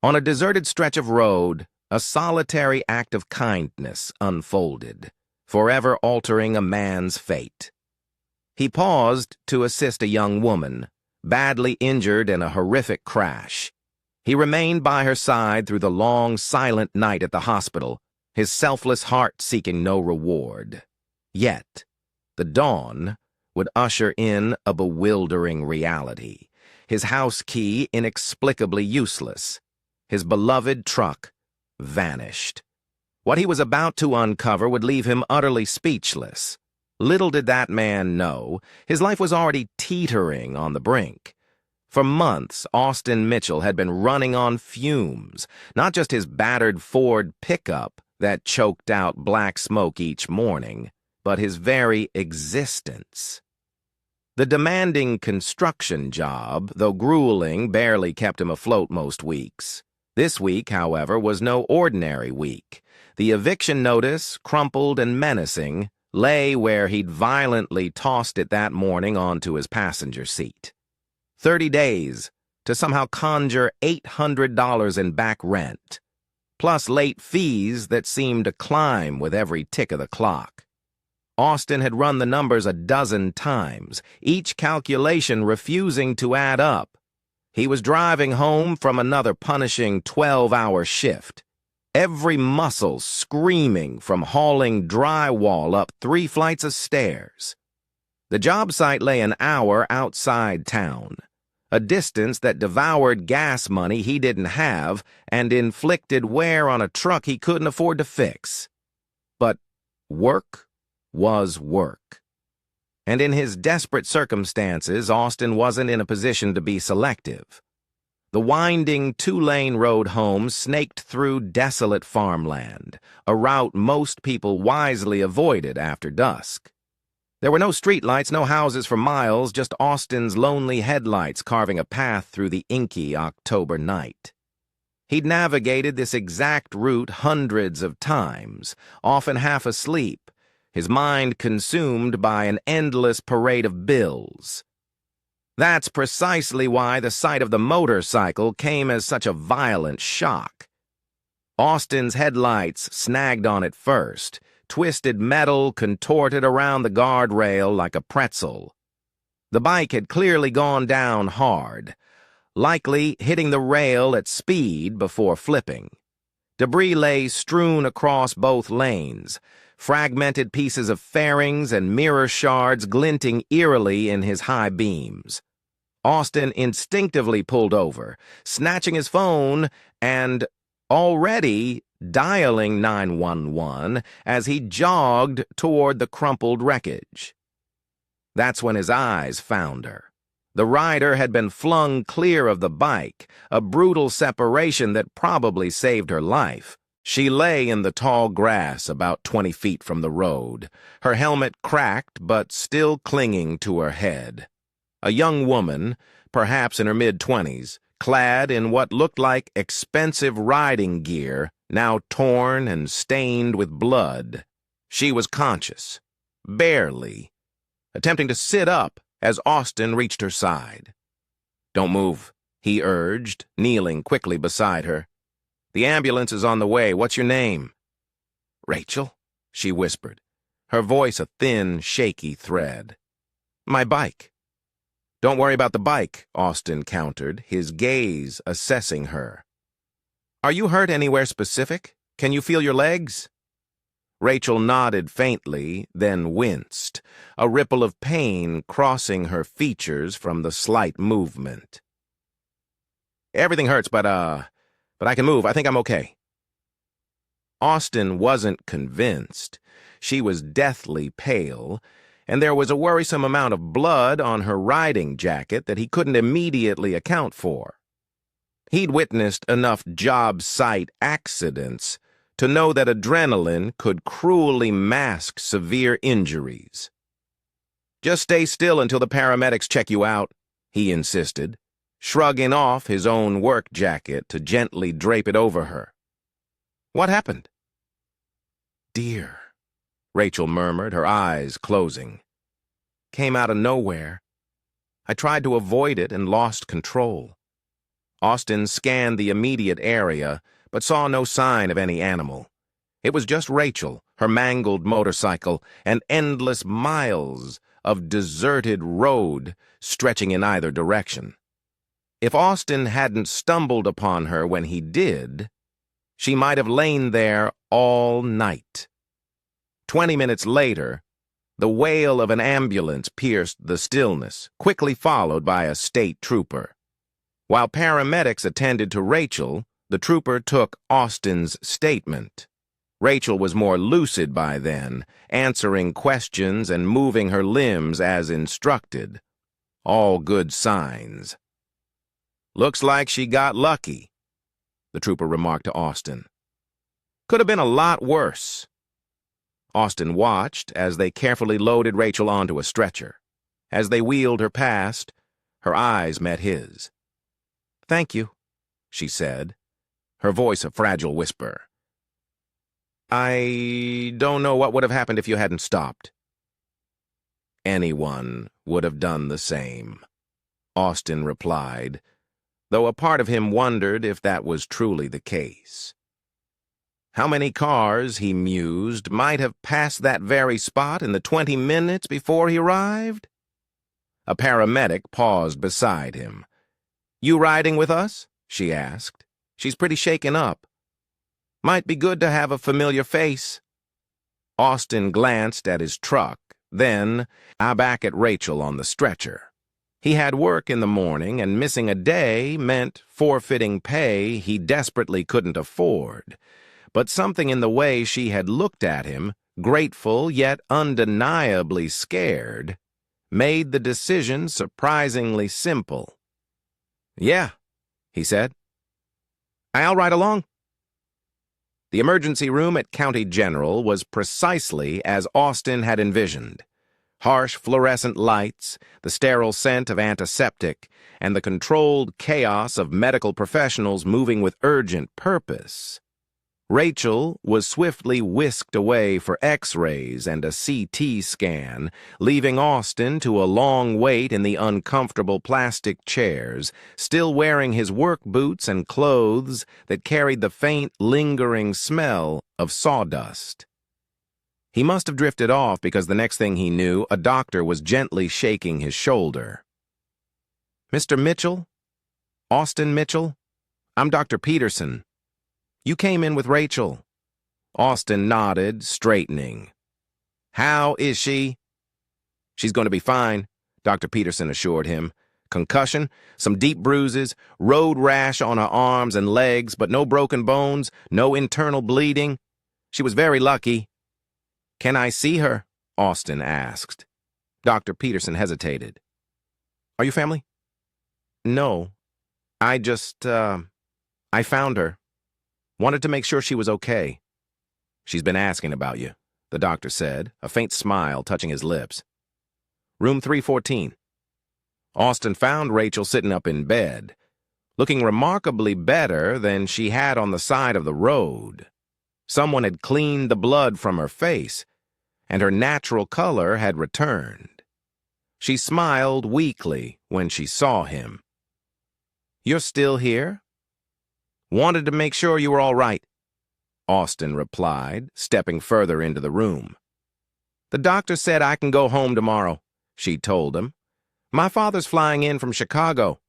On a deserted stretch of road, a solitary act of kindness unfolded, forever altering a man's fate. He paused to assist a young woman, badly injured in a horrific crash. He remained by her side through the long, silent night at the hospital, his selfless heart seeking no reward. Yet, the dawn would usher in a bewildering reality, his house key inexplicably useless. His beloved truck vanished. What he was about to uncover would leave him utterly speechless. Little did that man know, his life was already teetering on the brink. For months, Austin Mitchell had been running on fumes, not just his battered Ford pickup that choked out black smoke each morning, but his very existence. The demanding construction job, though grueling, barely kept him afloat most weeks. This week, however, was no ordinary week. The eviction notice, crumpled and menacing, lay where he'd violently tossed it that morning onto his passenger seat. 30 days to somehow conjure $800 in back rent, plus late fees that seemed to climb with every tick of the clock. Austin had run the numbers a dozen times, each calculation refusing to add up. He was driving home from another punishing 12-hour shift, every muscle screaming from hauling drywall up 3 flights of stairs. The job site lay an hour outside town, a distance that devoured gas money he didn't have and inflicted wear on a truck he couldn't afford to fix. But work was work. And in his desperate circumstances, Austin wasn't in a position to be selective. The winding 2-lane road home snaked through desolate farmland, a route most people wisely avoided after dusk. There were no streetlights, no houses for miles, just Austin's lonely headlights carving a path through the inky October night. He'd navigated this exact route hundreds of times, often half asleep, his mind consumed by an endless parade of bills. That's precisely why the sight of the motorcycle came as such a violent shock. Austin's headlights snagged on it first, twisted metal contorted around the guardrail like a pretzel. The bike had clearly gone down hard, likely hitting the rail at speed before flipping. Debris lay strewn across both lanes, fragmented pieces of fairings and mirror shards glinting eerily in his high beams. Austin instinctively pulled over, snatching his phone and already dialing 911 as he jogged toward the crumpled wreckage. That's when his eyes found her. The rider had been flung clear of the bike, a brutal separation that probably saved her life. She lay in the tall grass about 20 feet from the road, her helmet cracked but still clinging to her head. A young woman, perhaps in her mid-20s, clad in what looked like expensive riding gear, now torn and stained with blood. She was conscious, barely, attempting to sit up as Austin reached her side. "Don't move," he urged, kneeling quickly beside her. "The ambulance is on the way. What's your name?" "Rachel," she whispered, her voice a thin, shaky thread. "My bike." "Don't worry about the bike," Austin countered, his gaze assessing her. "Are you hurt anywhere specific? Can you feel your legs?" Rachel nodded faintly, then winced, a ripple of pain crossing her features from the slight movement. "Everything hurts, but I can move. I think I'm okay." Austin wasn't convinced. She was deathly pale, and there was a worrisome amount of blood on her riding jacket that he couldn't immediately account for. He'd witnessed enough job site accidents to know that adrenaline could cruelly mask severe injuries. "Just stay still until the paramedics check you out," he insisted, shrugging off his own work jacket to gently drape it over her. "What happened?" "Dear," Rachel murmured, her eyes closing. "Came out of nowhere. I tried to avoid it and lost control. Austin scanned the immediate area, but saw no sign of any animal. It was just Rachel, her mangled motorcycle, and endless miles of deserted road stretching in either direction. If Austin hadn't stumbled upon her when he did, she might have lain there all night. 20 minutes later, the wail of an ambulance pierced the stillness, quickly followed by a state trooper. While paramedics attended to Rachel, the trooper took Austin's statement. Rachel was more lucid by then, answering questions and moving her limbs as instructed. All good signs. "Looks like she got lucky," the trooper remarked to Austin. "Could have been a lot worse." Austin watched as they carefully loaded Rachel onto a stretcher. As they wheeled her past, her eyes met his. "Thank you," she said, her voice a fragile whisper. "I don't know what would have happened if you hadn't stopped." "Anyone would have done the same," Austin replied, though a part of him wondered if that was truly the case. How many cars, he mused, might have passed that very spot in the 20 minutes before he arrived? A paramedic paused beside him. "You riding with us?" she asked. "She's pretty shaken up. Might be good to have a familiar face." Austin glanced at his truck, then back at Rachel on the stretcher. He had work in the morning, and missing a day meant forfeiting pay he desperately couldn't afford. But something in the way she had looked at him, grateful yet undeniably scared, made the decision surprisingly simple. "Yeah," he said. "I'll ride along." The emergency room at County General was precisely as Austin had envisioned. Harsh fluorescent lights, the sterile scent of antiseptic, and the controlled chaos of medical professionals moving with urgent purpose. Rachel was swiftly whisked away for X-rays and a CT scan, leaving Austin to a long wait in the uncomfortable plastic chairs, still wearing his work boots and clothes that carried the faint, lingering smell of sawdust. He must have drifted off because the next thing he knew, a doctor was gently shaking his shoulder. "Mr. Mitchell? Austin Mitchell? I'm Dr. Peterson. You came in with Rachel." Austin nodded, straightening. "How is she?" "She's going to be fine," Dr. Peterson assured him. "Concussion, some deep bruises, road rash on her arms and legs, but no broken bones, no internal bleeding. She was very lucky." "Can I see her?" Austin asked. Dr. Peterson hesitated. "Are you family?" "No. I found her. Wanted to make sure she was okay." "She's been asking about you," the doctor said, a faint smile touching his lips. "Room 314. Austin found Rachel sitting up in bed, looking remarkably better than she had on the side of the road. Someone had cleaned the blood from her face, and her natural color had returned. She smiled weakly when she saw him. "You're still here?" "Wanted to make sure you were all right," Austin replied, stepping further into the room. "The doctor said I can go home tomorrow," she told him. "My father's flying in from Chicago."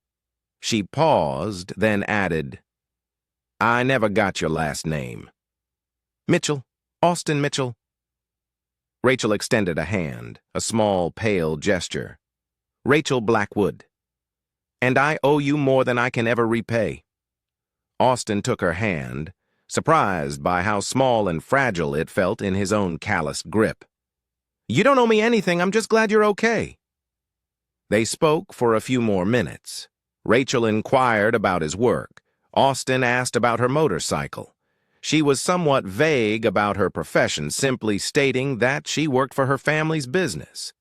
She paused, then added, "I never got your last name." "Mitchell. Austin Mitchell." Rachel extended a hand, a small, pale gesture. "Rachel Blackwood. And I owe you more than I can ever repay." Austin took her hand, surprised by how small and fragile it felt in his own calloused grip. "You don't owe me anything. I'm just glad you're okay." They spoke for a few more minutes. Rachel inquired about his work. Austin asked about her motorcycle. She was somewhat vague about her profession, simply stating that she worked for her family's business.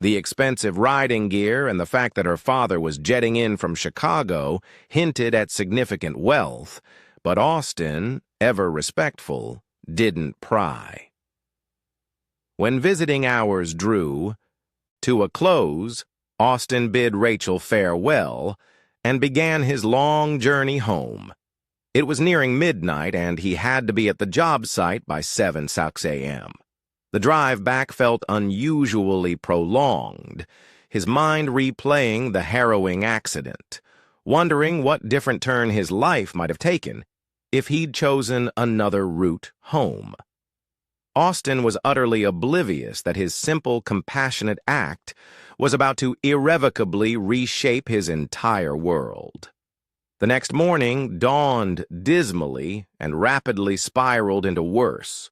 The expensive riding gear and the fact that her father was jetting in from Chicago hinted at significant wealth, but Austin, ever respectful, didn't pry. When visiting hours drew to a close, Austin bid Rachel farewell and began his long journey home. It was nearing midnight, and he had to be at the job site by 7:06 a.m. The drive back felt unusually prolonged, his mind replaying the harrowing accident, wondering what different turn his life might have taken if he'd chosen another route home. Austin was utterly oblivious that his simple, compassionate act was about to irrevocably reshape his entire world. The next morning dawned dismally and rapidly spiraled into worse.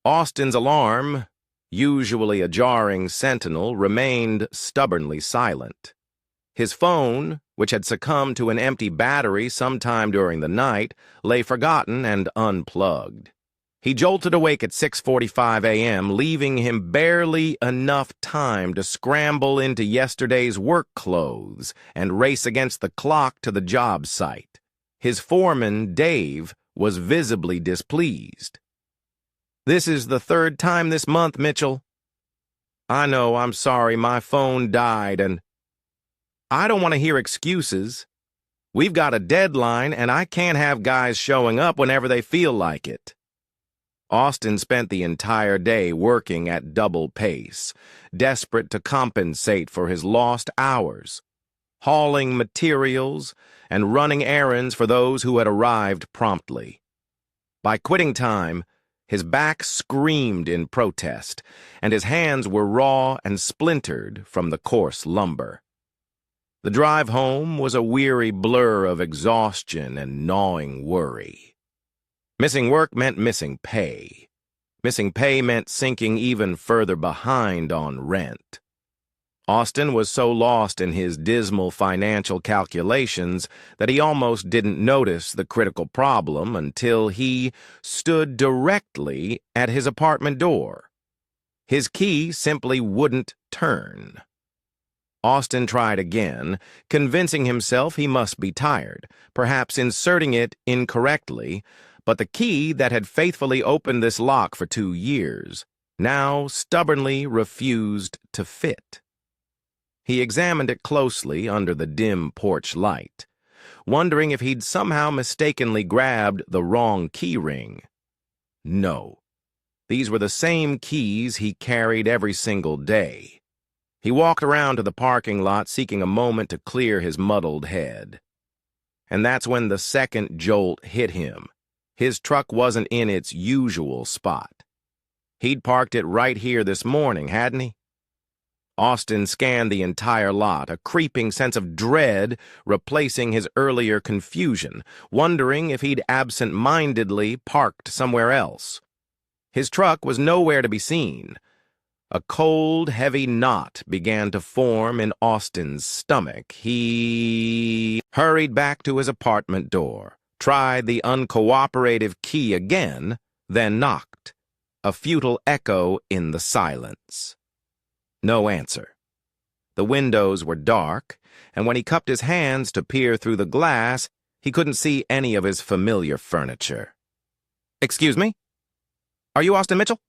Austin's alarm, usually a jarring sentinel, remained stubbornly silent. His phone, which had succumbed to an empty battery sometime during the night, lay forgotten and unplugged. He jolted awake at 6:45 a.m., leaving him barely enough time to scramble into yesterday's work clothes and race against the clock to the job site. His foreman, Dave, was visibly displeased. "This is the third time this month, Mitchell." "I know, I'm sorry, my phone died and—" "I don't want to hear excuses. We've got a deadline and I can't have guys showing up whenever they feel like it." Austin spent the entire day working at double pace, desperate to compensate for his lost hours, hauling materials and running errands for those who had arrived promptly. By quitting time, his back screamed in protest, and his hands were raw and splintered from the coarse lumber. The drive home was a weary blur of exhaustion and gnawing worry. Missing work meant missing pay. Missing pay meant sinking even further behind on rent. Austin was so lost in his dismal financial calculations that he almost didn't notice the critical problem until he stood directly at his apartment door. His key simply wouldn't turn. Austin tried again, convincing himself he must be tired, perhaps inserting it incorrectly, but the key that had faithfully opened this lock for 2 years now stubbornly refused to fit. He examined it closely under the dim porch light, wondering if he'd somehow mistakenly grabbed the wrong key ring. No, these were the same keys he carried every single day. He walked around to the parking lot, seeking a moment to clear his muddled head. And that's when the second jolt hit him. His truck wasn't in its usual spot. He'd parked it right here this morning, hadn't he? Austin scanned the entire lot, a creeping sense of dread replacing his earlier confusion, wondering if he'd absent-mindedly parked somewhere else. His truck was nowhere to be seen. A cold, heavy knot began to form in Austin's stomach. He hurried back to his apartment door, tried the uncooperative key again, then knocked, a futile echo in the silence. No answer. The windows were dark, and when he cupped his hands to peer through the glass, he couldn't see any of his familiar furniture. "Excuse me? Are you Austin Mitchell?"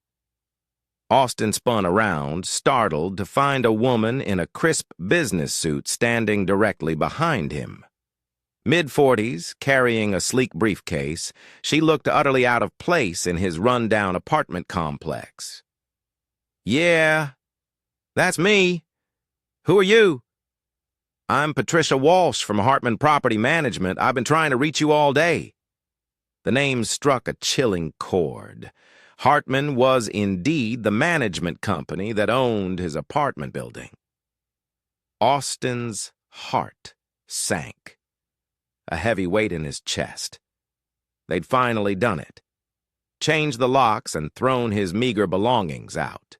Austin spun around, startled to find a woman in a crisp business suit standing directly behind him. Mid-40s, carrying a sleek briefcase, she looked utterly out of place in his run-down apartment complex. "Yeah, that's me. Who are you?" "I'm Patricia Walsh from Hartman Property Management. I've been trying to reach you all day." The name struck a chilling chord. Hartman was indeed the management company that owned his apartment building. Austin's heart sank, a heavy weight in his chest. They'd finally done it. Changed the locks and thrown his meager belongings out.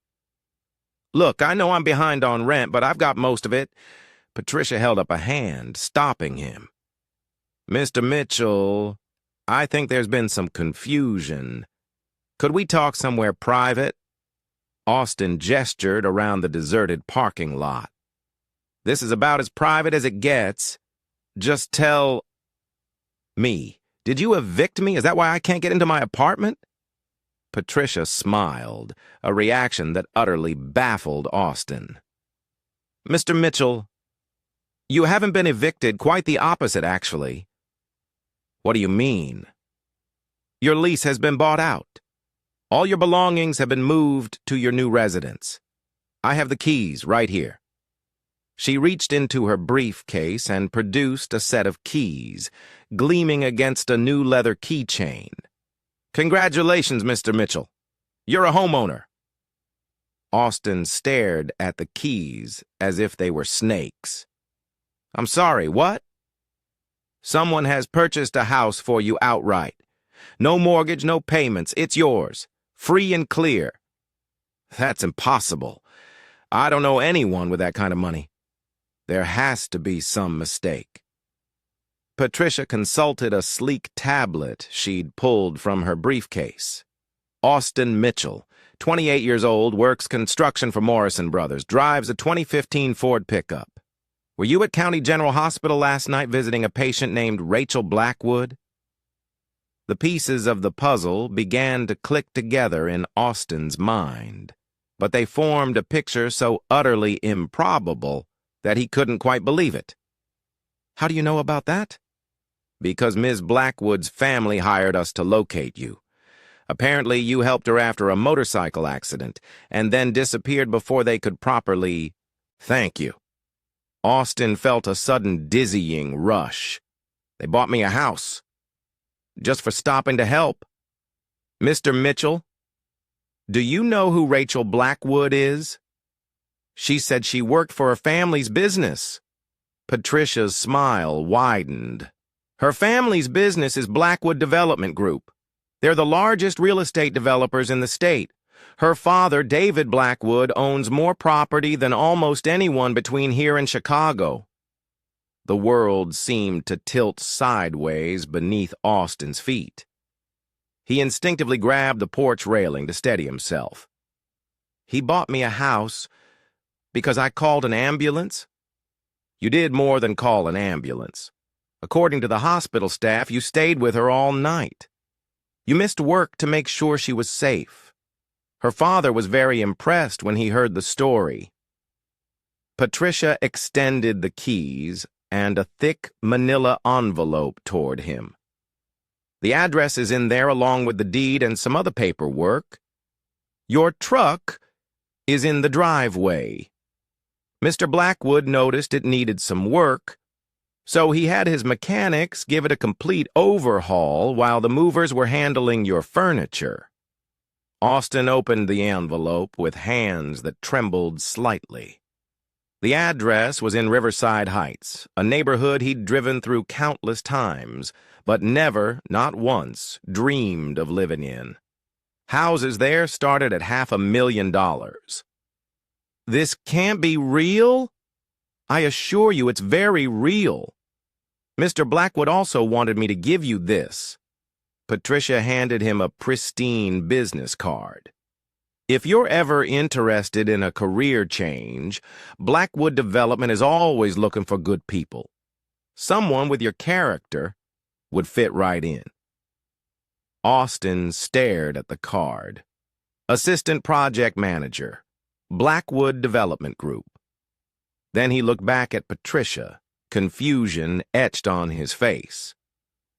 "Look, I know I'm behind on rent, but I've got most of it." Patricia held up a hand, stopping him. "Mr. Mitchell, I think there's been some confusion. Could we talk somewhere private?" Austin gestured around the deserted parking lot. "This is about as private as it gets. Just tell me, did you evict me? Is that why I can't get into my apartment?" Patricia smiled, a reaction that utterly baffled Austin. "Mr. Mitchell, You haven't been evicted, quite the opposite, actually. What do you mean? Your lease has been bought out. All your belongings have been moved to your new residence. I have the keys right here. She reached into her briefcase and produced a set of keys, gleaming against a new leather keychain. Congratulations, Mr. Mitchell. You're a homeowner. Austin stared at the keys as if they were snakes. I'm sorry, what? Someone has purchased a house for you outright. No mortgage, no payments. It's yours. Free and clear. That's impossible. I don't know anyone with that kind of money. There has to be some mistake. Patricia consulted a sleek tablet she'd pulled from her briefcase. Austin Mitchell, 28 years old, works construction for Morrison Brothers, drives a 2015 Ford pickup. Were you at County General Hospital last night visiting a patient named Rachel Blackwood? The pieces of the puzzle began to click together in Austin's mind, but they formed a picture so utterly improbable that he couldn't quite believe it. How do you know about that? Because Ms. Blackwood's family hired us to locate you. Apparently, you helped her after a motorcycle accident and then disappeared before they could properly thank you. Austin felt a sudden dizzying rush. They bought me a house. Just for stopping to help. Mr. Mitchell, do you know who Rachel Blackwood is? She said she worked for her family's business. Patricia's smile widened. Her family's business is Blackwood Development Group. They're the largest real estate developers in the state. Her father, David Blackwood, owns more property than almost anyone between here and Chicago. The world seemed to tilt sideways beneath Austin's feet. He instinctively grabbed the porch railing to steady himself. He bought me a house because I called an ambulance? You did more than call an ambulance. According to the hospital staff, you stayed with her all night. You missed work to make sure she was safe. Her father was very impressed when he heard the story. Patricia extended the keys and a thick manila envelope toward him. The address is in there along with the deed and some other paperwork. Your truck is in the driveway. Mr. Blackwood noticed it needed some work, so he had his mechanics give it a complete overhaul while the movers were handling your furniture. Austin opened the envelope with hands that trembled slightly. The address was in Riverside Heights, a neighborhood he'd driven through countless times, but never, not once, dreamed of living in. Houses there started at $500,000. This can't be real? I assure you it's very real. Mr. Blackwood also wanted me to give you this. Patricia handed him a pristine business card. If you're ever interested in a career change, Blackwood Development is always looking for good people. Someone with your character would fit right in. Austin stared at the card. Assistant Project Manager, Blackwood Development Group. Then he looked back at Patricia, confusion etched on his face.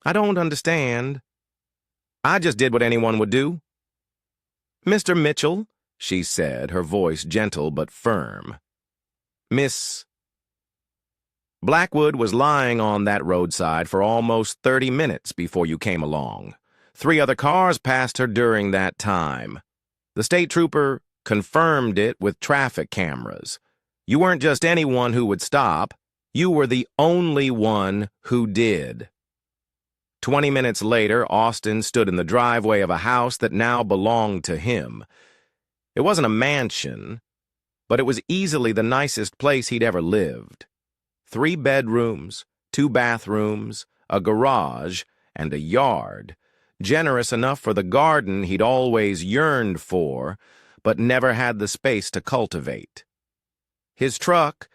I don't understand. I just did what anyone would do. Mr. Mitchell, she said, her voice gentle but firm. Miss Blackwood was lying on that roadside for almost 30 minutes before you came along. 3 other cars passed her during that time. The state trooper confirmed it with traffic cameras. You weren't just anyone who would stop. You were the only one who did. 20 minutes later, Austin stood in the driveway of a house that now belonged to him. It wasn't a mansion, but it was easily the nicest place he'd ever lived. 3 bedrooms, 2 bathrooms, a garage, and a yard, generous enough for the garden he'd always yearned for, but never had the space to cultivate. His truck,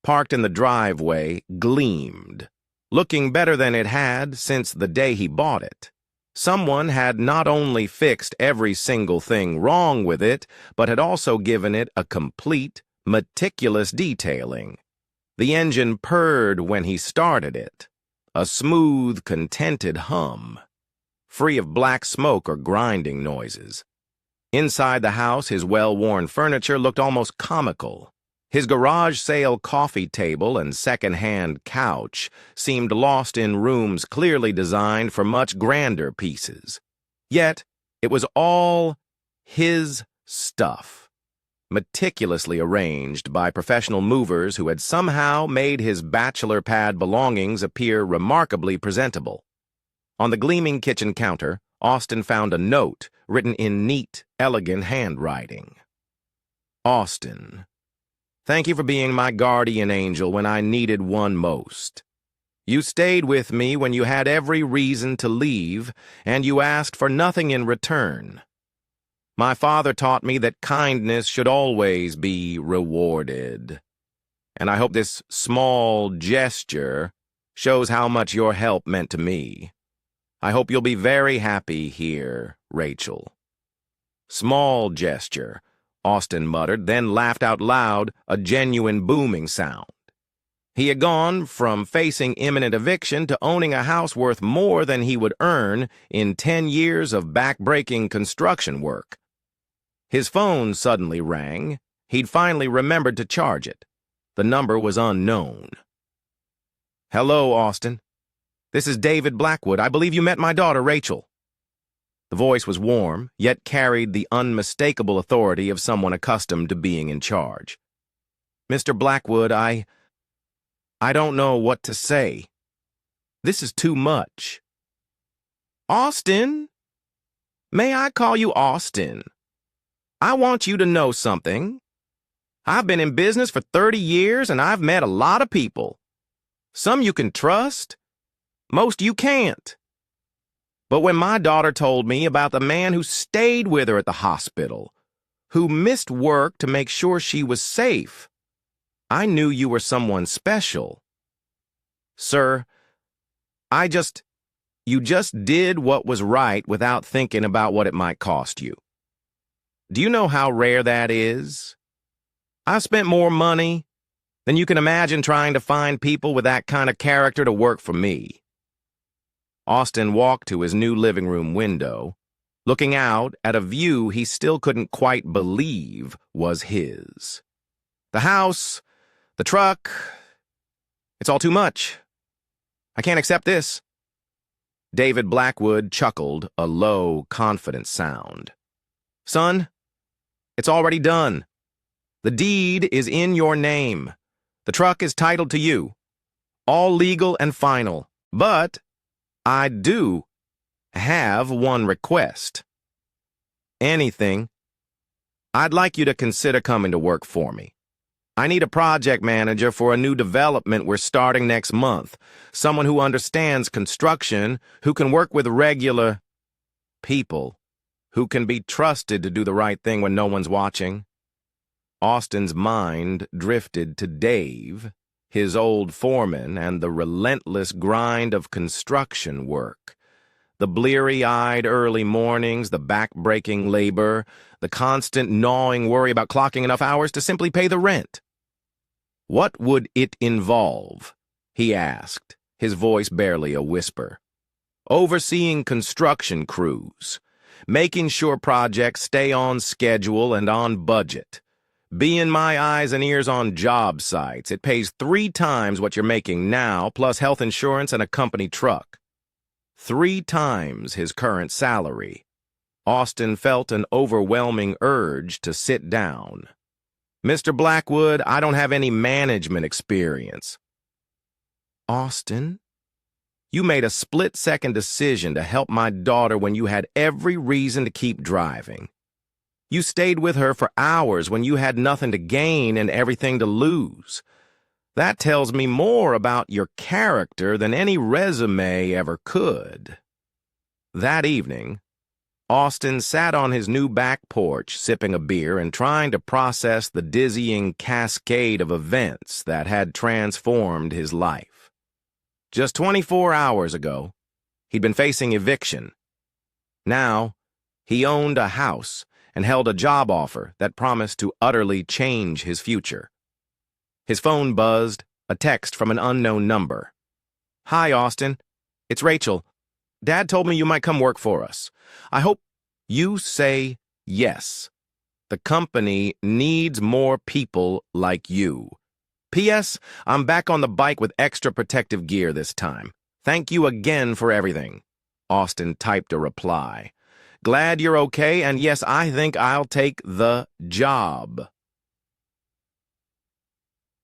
parked in the driveway, gleamed, looking better than it had since the day he bought it. Someone had not only fixed every single thing wrong with it, but had also given it a complete, meticulous detailing. The engine purred when he started it, a smooth, contented hum, free of black smoke or grinding noises. Inside the house, his well-worn furniture looked almost comical. His garage sale coffee table and second-hand couch seemed lost in rooms clearly designed for much grander pieces. Yet, it was all his stuff, meticulously arranged by professional movers who had somehow made his bachelor pad belongings appear remarkably presentable. On the gleaming kitchen counter, Austin found a note written in neat, elegant handwriting. Austin, thank you for being my guardian angel when I needed one most. You stayed with me when you had every reason to leave, and you asked for nothing in return. My father taught me that kindness should always be rewarded. And I hope this small gesture shows how much your help meant to me. I hope you'll be very happy here, Rachel. Small gesture, Austin muttered, then laughed out loud, a genuine booming sound. He had gone from facing imminent eviction to owning a house worth more than he would earn in 10 years of back-breaking construction work. His phone suddenly rang. He'd finally remembered to charge it. The number was unknown. Hello, Austin. This is David Blackwood. I believe you met my daughter, Rachel. The voice was warm, yet carried the unmistakable authority of someone accustomed to being in charge. Mr. Blackwood, I don't know what to say. This is too much. Austin? May I call you Austin? I want you to know something. I've been in business for 30 years and I've met a lot of people. Some you can trust, most you can't. But when my daughter told me about the man who stayed with her at the hospital, who missed work to make sure she was safe, I knew you were someone special. Sir, you just did what was right without thinking about what it might cost you. Do you know how rare that is? I've spent more money than you can imagine trying to find people with that kind of character to work for me. Austin walked to his new living room window, looking out at a view he still couldn't quite believe was his. The house, the truck, it's all too much. I can't accept this. David Blackwood chuckled, a low, confident sound. Son, it's already done. The deed is in your name. The truck is titled to you. All legal and final. But I do have one request. Anything. I'd like you to consider coming to work for me. I need a project manager for a new development we're starting next month. Someone who understands construction, who can work with regular people, who can be trusted to do the right thing when no one's watching. Austin's mind drifted to Dave, his old foreman, and the relentless grind of construction work. The bleary-eyed early mornings, the back-breaking labor, the constant gnawing worry about clocking enough hours to simply pay the rent. What would it involve? He asked, his voice barely a whisper. Overseeing construction crews, making sure projects stay on schedule and on budget. Being my eyes and ears on job sites. It pays 3 times what you're making now, plus health insurance and a company truck. 3 times his current salary. Austin felt an overwhelming urge to sit down. Mr. Blackwood, I don't have any management experience. Austin, you made a split-second decision to help my daughter when you had every reason to keep driving. You stayed with her for hours when you had nothing to gain and everything to lose. That tells me more about your character than any resume ever could. That evening, Austin sat on his new back porch sipping a beer and trying to process the dizzying cascade of events that had transformed his life. Just 24 hours ago, he'd been facing eviction. Now, he owned a house and held a job offer that promised to utterly change his future. His phone buzzed, A text from an unknown number. "Hi, Austin. It's Rachel. Dad told me you might come work for us. I hope you say yes. The company needs more people like you. P.S. I'm back on the bike with extra protective gear this time. Thank you again for everything." Austin typed a reply. "Glad you're okay, and yes, I think I'll take the job."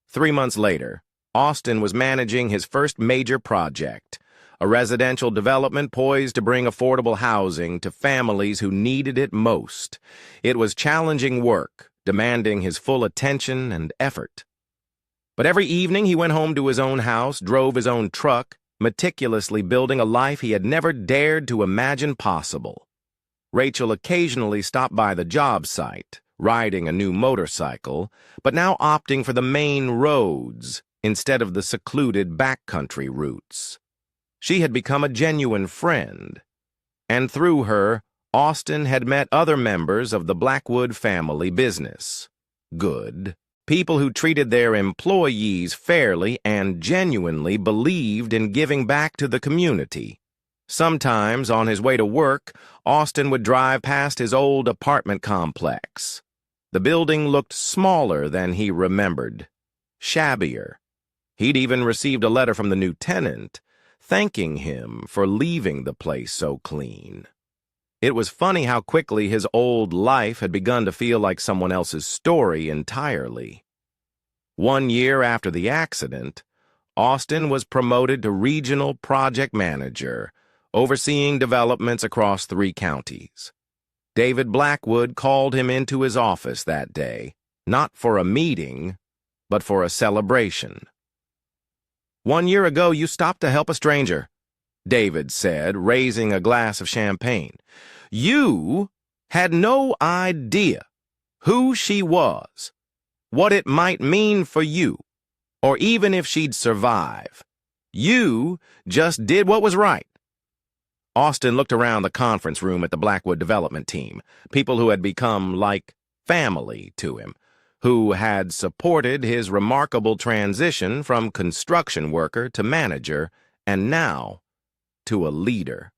3 months later, Austin was managing his first major project, a residential development poised to bring affordable housing to families who needed it most. It was challenging work, demanding his full attention and effort. But every evening he went home to his own house, drove his own truck, meticulously building a life he had never dared to imagine possible. Rachel occasionally stopped by the job site, riding a new motorcycle, but now opting for the main roads instead of the secluded backcountry routes. She had become a genuine friend, and through her, Austin had met other members of the Blackwood family business. Good. People who treated their employees fairly and genuinely believed in giving back to the community. Sometimes, on his way to work, Austin would drive past his old apartment complex. The building looked smaller than he remembered, shabbier. He'd even received a letter from the new tenant, thanking him for leaving the place so clean. It was funny how quickly his old life had begun to feel like someone else's story entirely. 1 year after the accident, Austin was promoted to regional project manager, overseeing developments across 3 counties. David Blackwood called him into his office that day, not for a meeting, but for a celebration. "1 year ago, you stopped to help a stranger," David said, raising a glass of champagne. "You had no idea who she was, what it might mean for you, or even if she'd survive. You just did what was right." Austin looked around the conference room at the Blackwood development team, people who had become like family to him, who had supported his remarkable transition from construction worker to manager, and now to a leader.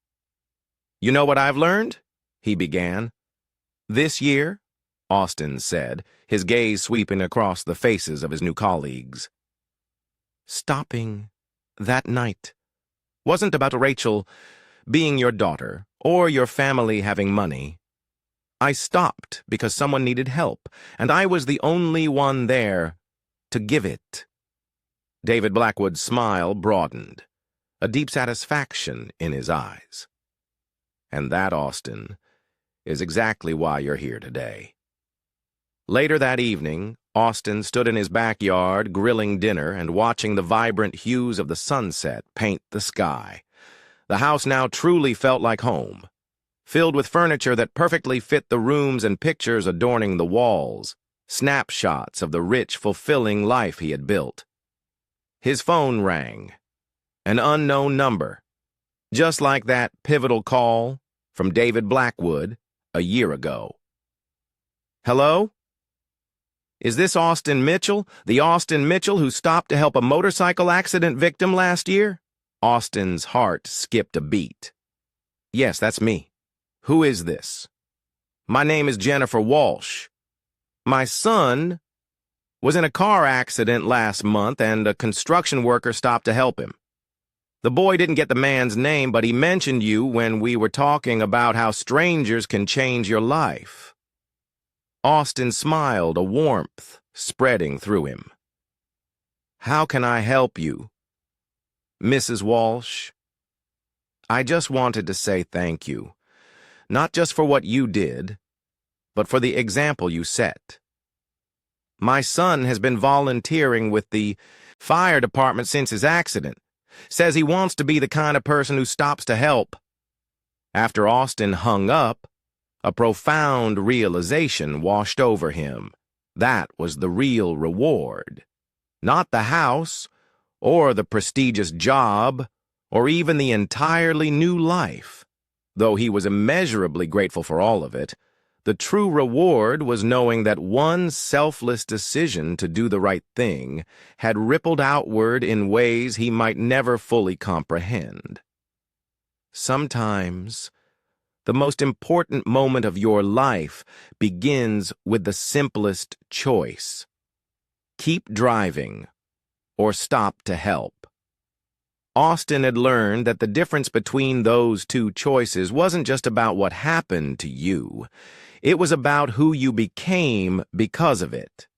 "You know what I've learned?" he began. "This year," Austin said, his gaze sweeping across the faces of his new colleagues. "Stopping that night wasn't about Rachel being your daughter or your family having money. I stopped because someone needed help, and I was the only one there to give it." David Blackwood's smile broadened, a deep satisfaction in his eyes. "And that, Austin, is exactly why you're here today." Later that evening, Austin stood in his backyard grilling dinner and watching the vibrant hues of the sunset paint the sky. The house now truly felt like home, filled with furniture that perfectly fit the rooms and pictures adorning the walls, snapshots of the rich, fulfilling life he had built. His phone rang. An unknown number, just like that pivotal call from David Blackwood a year ago. "Hello? Is this Austin Mitchell, the Austin Mitchell who stopped to help a motorcycle accident victim last year?" Austin's heart skipped a beat. "Yes, that's me. Who is this?" "My name is Jennifer Walsh. My son was in a car accident last month and a construction worker stopped to help him. The boy didn't get the man's name, but he mentioned you when we were talking about how strangers can change your life." Austin smiled, a warmth spreading through him. "How can I help you, Mrs. Walsh?" "I just wanted to say thank you, not just for what you did, but for the example you set. My son has been volunteering with the fire department since his accident. Says he wants to be the kind of person who stops to help." After Austin hung up, a profound realization washed over him. That was the real reward. Not the house, or the prestigious job, or even the entirely new life, though he was immeasurably grateful for all of it. The true reward was knowing that one selfless decision to do the right thing had rippled outward in ways he might never fully comprehend. Sometimes, the most important moment of your life begins with the simplest choice. Keep driving, or stop to help. Austin had learned that the difference between those two choices wasn't just about what happened to you. It was about who you became because of it.